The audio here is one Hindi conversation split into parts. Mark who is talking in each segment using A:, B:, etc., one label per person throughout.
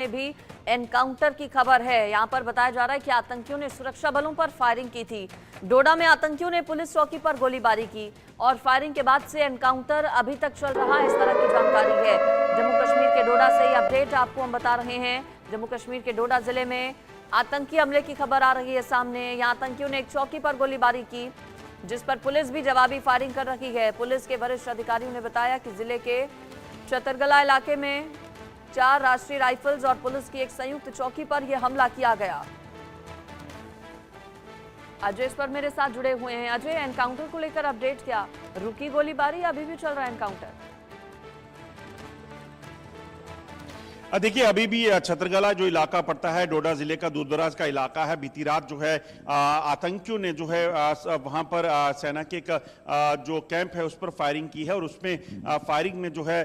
A: में भी एनकाउंटर की खबर है। यहां पर बताया जा रहा है कि आतंकियों ने सुरक्षा बलों पर फायरिंग की थी। डोडा में आतंकियों ने पुलिस चौकी पर गोलीबारी की और फायरिंग के बाद से एनकाउंटर अभी तक चल रहा है, इस तरह की जानकारी है। जम्मू कश्मीर के डोडा से ये अपडेट आपको हम बता रहे हैं। जम्मू कश्मीर के डोडा जिले में आतंकी हमले की खबर आ रही है सामने। यहाँ आतंकियों ने एक चौकी पर गोलीबारी की, जिस पर पुलिस भी जवाबी फायरिंग कर रही है। पुलिस के वरिष्ठ अधिकारियों ने बताया कि जिले के चतरगला इलाके में 4 राष्ट्रीय राइफल्स और पुलिस की एक संयुक्त चौकी पर यह हमला किया गया। अजय इस पर मेरे साथ जुड़े हुए हैं। अजय, एनकाउंटर को लेकर अपडेट क्या? रुकी गोलीबारी या अभी भी चल रहा है एनकाउंटर?
B: देखिए, अभी भी छतरगला जो इलाका पड़ता है, डोडा जिले का दूरदराज का इलाका है। बीती रात जो है आतंकियों ने जो है वहां पर सेना के एक जो कैंप है उस पर फायरिंग की है और उसमें फायरिंग में जो है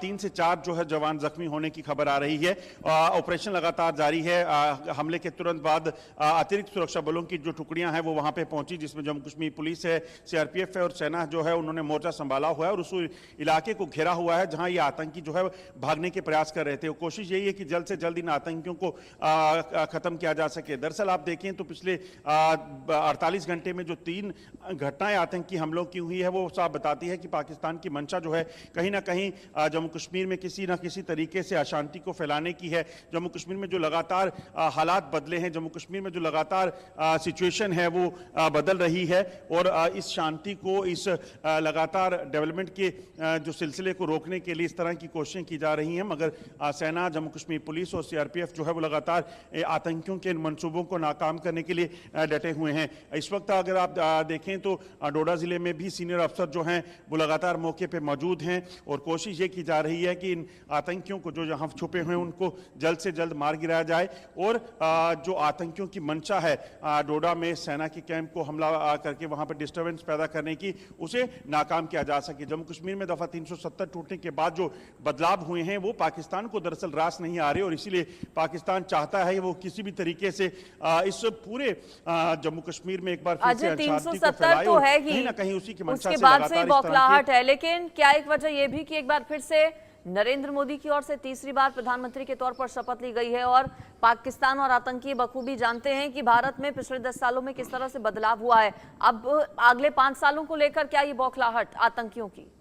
B: 3 से 4 जो है जवान जख्मी होने की खबर आ रही है। ऑपरेशन लगातार जारी है। हमले के तुरंत बाद अतिरिक्त सुरक्षा बलों की जो टुकड़ियां हैं वो वहां पे पहुंची, जिसमें जम्मू कश्मीर पुलिस है, सीआरपीएफ है और सेना जो है उन्होंने मोर्चा संभाला हुआ है और उस इलाके को घेरा हुआ है जहां ये आतंकी जो है भागने के प्रयास कर रहे थे। कोशिश यही है कि जल्द से जल्द इन आतंकियों को खत्म किया जा सके। दरअसल आप देखें तो पिछले 48 घंटे में जो 3 घटनाएं आतंकी हमलों की हुई है वो साफ बताती है कि पाकिस्तान की मंशा जो है कहीं ना कहीं जम्मू कश्मीर में किसी ना किसी तरीके से अशांति को फैलाने की है। जम्मू कश्मीर में जो लगातार हालात बदले हैं, जम्मू कश्मीर में जो लगातार सिचुएशन है वो बदल रही है और इस शांति को, इस लगातार डेवलपमेंट के जो सिलसिले को रोकने के लिए इस तरह की कोशिशें की जा रही हैं। मगर सेना, जम्मू कश्मीर पुलिस और सीआरपीएफ जो है वो लगातार आतंकियों के मंसूबों को नाकाम करने के लिए डटे हुए हैं। इस वक्त अगर आप देखें तो डोडा जिले में भी सीनियर अफसर जो हैं वो लगातार मौके पे मौजूद हैं और कोशिश ये की जा रही है कि इन आतंकियों को जो यहाँ छुपे हुए हैं उनको जल्द से जल्द मार गिराया जाए और जो आतंकियों की मंशा है डोडा में सेना के कैंप को हमला करके वहां पर डिस्टर्बेंस पैदा करने की, उसे नाकाम किया जा सके। जम्मू कश्मीर में दफा 370 टूटने के बाद जो बदलाव हुए हैं वो पाकिस्तान को दरअसल रास नहीं आ रहे और इसीलिए पाकिस्तान चाहता है वो किसी भी तरीके से इस पूरे जम्मू कश्मीर में एक बार फिर से अशांति को फैलाए तो है ही, कहीं ना कहीं उसी की मंशा से लगातार
A: बौखलाहट है। लेकिन क्या एक वजह यह भी कि एक बार फिर से नरेंद्र मोदी की ओर से तीसरी बार प्रधानमंत्री के तौर पर शपथ ली गई है और पाकिस्तान और आतंकी बखूबी जानते हैं कि भारत में पिछले 10 सालों में किस तरह से बदलाव हुआ है। अब अगले 5 सालों को लेकर क्या ये बौखलाहट आतंकियों की?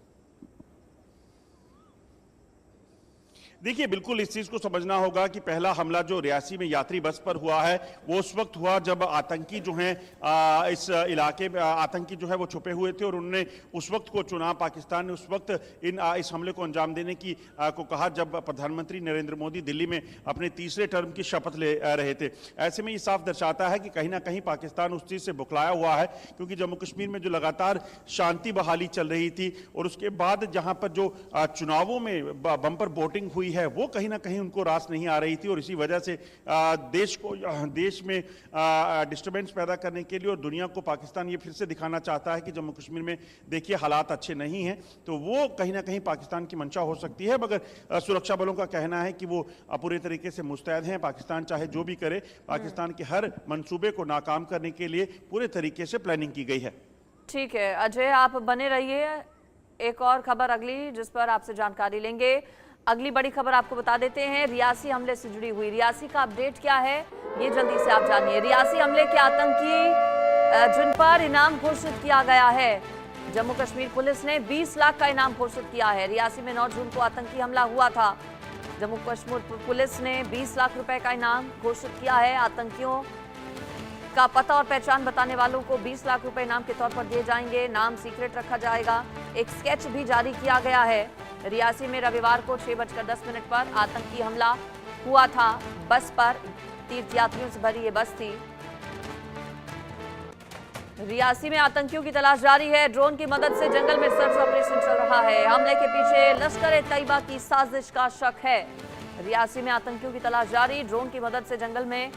B: देखिए, बिल्कुल इस चीज को समझना होगा कि पहला हमला जो रियासी में यात्री बस पर हुआ है वो उस वक्त हुआ जब आतंकी जो हैं इस इलाके में आतंकी जो है वो छुपे हुए थे और उन्होंने उस वक्त को चुना। पाकिस्तान ने उस वक्त इस हमले को अंजाम देने की को कहा जब प्रधानमंत्री नरेंद्र मोदी दिल्ली में अपने तीसरे टर्म की शपथ ले रहे थे। ऐसे में ये साफ दर्शाता है कि कहीं ना कहीं पाकिस्तान उस चीज से बुखलाया हुआ है, क्योंकि जम्मू कश्मीर में जो लगातार शांति बहाली चल रही थी और उसके बाद जहां पर जो चुनावों में बम्पर वोटिंग हुई है वो कहीं ना कहीं उनको रास नहीं आ रही थी और इसी वजह से देश में डिस्टर्बेंस पैदा करने के लिए और दुनिया को पाकिस्तान ये फिर से दिखाना चाहता है कि जम्मू कश्मीर में देखिए हालात अच्छे नहीं हैं, तो वो कहीं ना कहीं पाकिस्तान की मंशा हो सकती है। मगर सुरक्षा बलों का कहना है कि वो पूरे तरीके से मुस्तैद हैं। पाकिस्तान चाहे जो भी करे, पाकिस्तान के हर मंसूबे को नाकाम करने के लिए पूरे तरीके से प्लानिंग की गई है।
A: ठीक है अजय, आप बने रहिए। एक और खबर अगली जिस पर आपसे जानकारी लेंगे। अगली बड़ी खबर आपको बता देते हैं, रियासी हमले से जुड़ी हुई। रियासी का अपडेट क्या है ये जल्दी से आप जानिए। रियासी हमले के आतंकी जिन पर इनाम घोषित किया गया है, जम्मू कश्मीर पुलिस ने 20 लाख का इनाम घोषित किया है। रियासी में 9 जून को आतंकी हमला हुआ था। जम्मू कश्मीर पुलिस ने 20 लाख रुपए का इनाम घोषित किया है। आतंकियों का पता और पहचान बताने वालों को 20 लाख रुपए इनाम के तौर पर दिए जाएंगे। नाम सीक्रेट रखा जाएगा। एक स्केच भी जारी किया गया है। रियासी में रविवार को 6:10 पर आतंकी हमला हुआ था। बस पर तीर्थयात्रियों से भरी ये बस थी। रियासी में आतंकियों की तलाश जारी है। ड्रोन की मदद से जंगल में सर्च ऑपरेशन चल रहा है। हमले के पीछे लश्कर-ए-तैयबा की साजिश का शक है। रियासी में आतंकियों की तलाश जारी। ड्रोन की मदद से जंगल में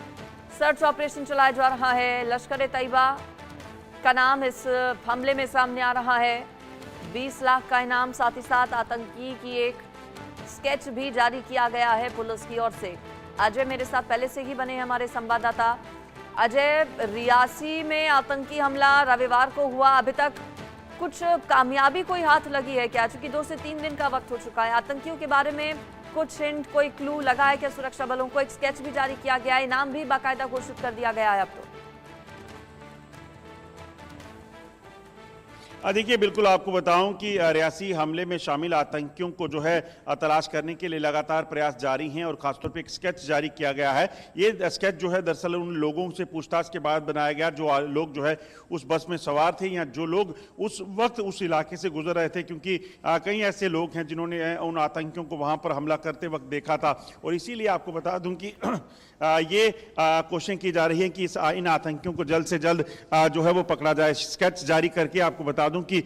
A: सर्च ऑपरेशन चलाया जा रहा है। लश्कर-ए-तैयबा का नाम इस हमले में सामने आ रहा है। 20 लाख का इनाम, साथ ही साथ आतंकी की एक स्केच भी जारी किया गया है पुलिस की ओर से। अजय मेरे साथ पहले से ही बने हैं हमारे संवाददाता। अजय, रियासी में आतंकी हमला रविवार को हुआ, अभी तक कुछ कामयाबी कोई हाथ लगी है क्या? चूंकि 2 से 3 दिन का वक्त हो चुका है, आतंकियों के बारे में कुछ हिंट, कोई क्लू लगा है क्या सुरक्षा बलों को? एक स्केच भी जारी किया गया है, इनाम भी बाकायदा घोषित कर दिया गया है अब तो।
B: देखिए, बिल्कुल आपको बताऊं कि रियासी हमले में शामिल आतंकियों को जो है तलाश करने के लिए लगातार प्रयास जारी हैं और खासतौर पे एक स्केच जारी किया गया है। ये स्केच जो है दरअसल उन लोगों से पूछताछ के बाद बनाया गया जो लोग जो है उस बस में सवार थे या जो लोग उस वक्त उस इलाके से गुजर रहे थे, क्योंकि कई ऐसे लोग हैं जिन्होंने उन आतंकियों को वहां पर हमला करते वक्त देखा था। और इसीलिए आपको बता दूं कि ये कोशिश की जा रही है कि इन आतंकियों को जल्द से जल्द जो है वो पकड़ा जाए। स्केच जारी करके आपको बता दूं कि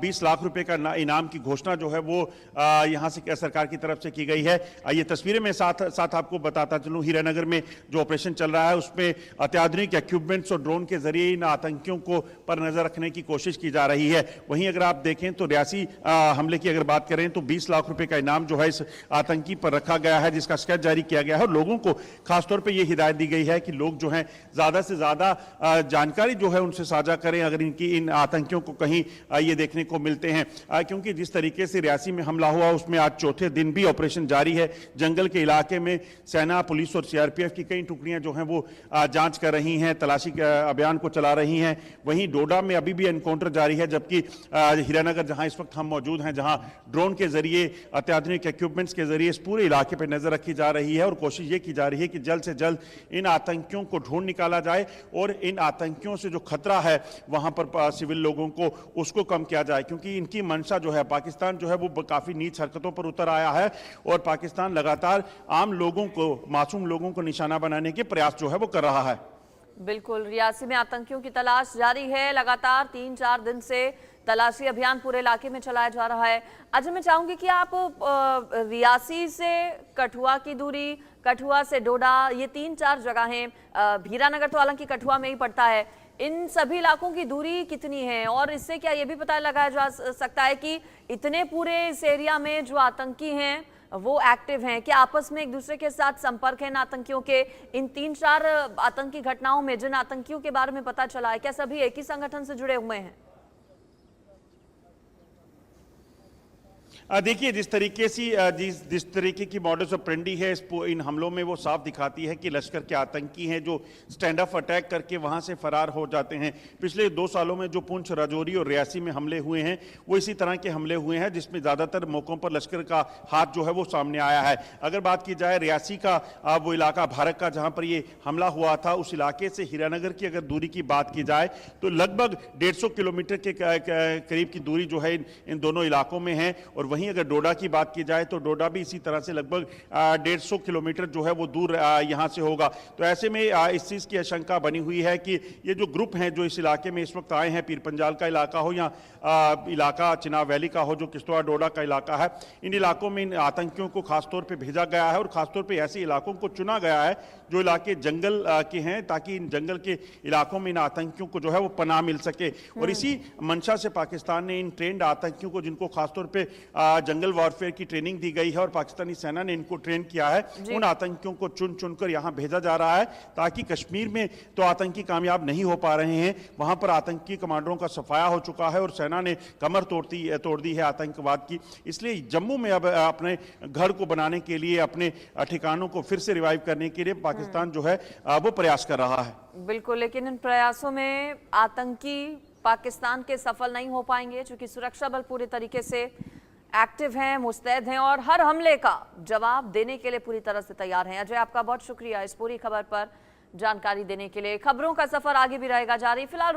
B: 20 लाख रुपए का इनाम की घोषणा जो है वो यहां से सरकार की तरफ से की गई है। ये तस्वीरें मैं साथ आपको बताता चलूं, हीरानगर में जो ऑपरेशन चल रहा है उसमें अत्याधुनिक इक्विपमेंट्स और ड्रोन के जरिए इन आतंकियों को पर नजर रखने की कोशिश की जा रही है। वहीं अगर आप देखें तो रियासी हमले की अगर बात करें तो 20 लाख रुपए का इनाम जो है इस आतंकी पर रखा गया है, जिसका स्केच जारी किया गया है। और लोगों को खासतौर पर यह हिदायत दी गई है कि लोग जो है ज्यादा से ज्यादा जानकारी जो है उनसे साझा करें अगर इन आतंकियों को कहीं ये देखने को मिलते हैं, क्योंकि जिस तरीके से रियासी में हमला हुआ उसमें आज चौथे दिन भी ऑपरेशन जारी है। जंगल के इलाके में सेना, पुलिस और सीआरपीएफ की कई टुकड़ियां जो हैं वो जांच कर रही हैं, तलाशी अभियान को चला रही हैं। वहीं डोडा में अभी भी एनकाउंटर जारी है, जबकि हीरानगर जहां इस वक्त हम मौजूद हैं, जहां ड्रोन के जरिए अत्याधुनिक इक्विपमेंट्स के जरिए इस पूरे इलाके पर नजर रखी जा रही है और कोशिश ये की जा रही है कि जल्द से जल्द इन आतंकियों को ढूंढ निकाला जाए और इन आतंकियों से जो खतरा है वहां पर सिविल लोगों को उसको कम किया जाए, क्योंकि इनकी मंशा जो है पाकिस्तान जो है वो काफी नीच हरकतों पर उतर आया है और पाकिस्तान लगातार आम लोगों को, मासूम लोगों को निशाना बनाने के प्रयास जो है वो कर रहा है।
A: बिल्कुल, रियासी में आतंकियों की तलाश जारी है। लगातार 3-4 दिन से तलाशी अभियान पूरे इलाके में चलाया जा रहा है। अजय, मैं चाहूंगी कि आप रियासी से कठुआ की दूरी, कठुआ से डोडा, ये 3-4 जगहें, हीरानगर तो हालांकि कठुआ में ही पड़ता है, इन सभी इलाकों की दूरी कितनी है और इससे क्या ये भी पता लगाया जा सकता है कि इतने पूरे इस एरिया में जो आतंकी हैं वो एक्टिव हैं, क्या आपस में एक दूसरे के साथ संपर्क है इन आतंकियों के? इन 3-4 आतंकी घटनाओं में जिन आतंकियों के बारे में पता चला है, क्या सभी एक ही संगठन से जुड़े हुए हैं?
B: देखिए, जिस तरीके की मॉडस ऑपरेंडी है इन हमलों में वो साफ दिखाती है कि लश्कर के आतंकी हैं जो स्टैंड ऑफ अटैक करके वहां से फरार हो जाते हैं। पिछले 2 सालों में जो पुंछ, राजौरी और रियासी में हमले हुए हैं वो इसी तरह के हमले हुए हैं, जिसमें ज्यादातर मौकों पर लश्कर का हाथ जो है वो सामने आया है। अगर बात की जाए रियासी का वो इलाका भारत का जहां पर ये हमला हुआ था, उस इलाके से हीरानगर की अगर दूरी की बात की जाए तो लगभग 150 किलोमीटर के करीब की दूरी जो है इन दोनों इलाकों में है। और वहीं अगर डोडा की बात की जाए तो डोडा भी इसी तरह से लगभग 150 किलोमीटर जो है वो दूर यहां से होगा। तो ऐसे में इस चीज की आशंका बनी हुई है कि ये जो ग्रुप हैं जो इस इलाके में इस वक्त आए हैं, पीर पंजाल का इलाका हो या इलाका चिनाब वैली का हो जो किश्तवाड़ डोडा का इलाका है, इन इलाकों में इन आतंकियों को खासतौर पर भेजा गया है और खासतौर पर ऐसे इलाकों को चुना गया है जो इलाके जंगल के हैं, ताकि इन जंगल के इलाकों में इन आतंकियों को जो है वो पनाह मिल सके। और इसी मंशा से पाकिस्तान ने इन ट्रेंड आतंकियों को, जिनको खासतौर पर जंगल वॉरफेयर की ट्रेनिंग दी गई है और पाकिस्तानी सेना ने इनको ट्रेन किया है, उन आतंकियों को चुन चुनकर यहां भेजा जा रहा है, ताकि कश्मीर में तो आतंकी कामयाब नहीं हो पा रहे हैं, वहां पर आतंकी कमांडरों का सफाया हो चुका है और सेना ने कमर तोड़ दी है आतंकवाद की। इसलिए जम्मू में अब अपने घर को बनाने के लिए, अपने ठिकानों को फिर से रिवाइव करने के लिए पाकिस्तान जो है वो प्रयास कर रहा है।
A: बिल्कुल, लेकिन इन प्रयासों में आतंकी पाकिस्तान के सफल नहीं हो पाएंगे, क्योंकि सुरक्षा बल पूरे तरीके से एक्टिव हैं, मुस्तैद हैं और हर हमले का जवाब देने के लिए पूरी तरह से तैयार हैं। अजय, आपका बहुत शुक्रिया इस पूरी खबर पर जानकारी देने के लिए। खबरों का सफर आगे भी रहेगा जारी। फिलहाल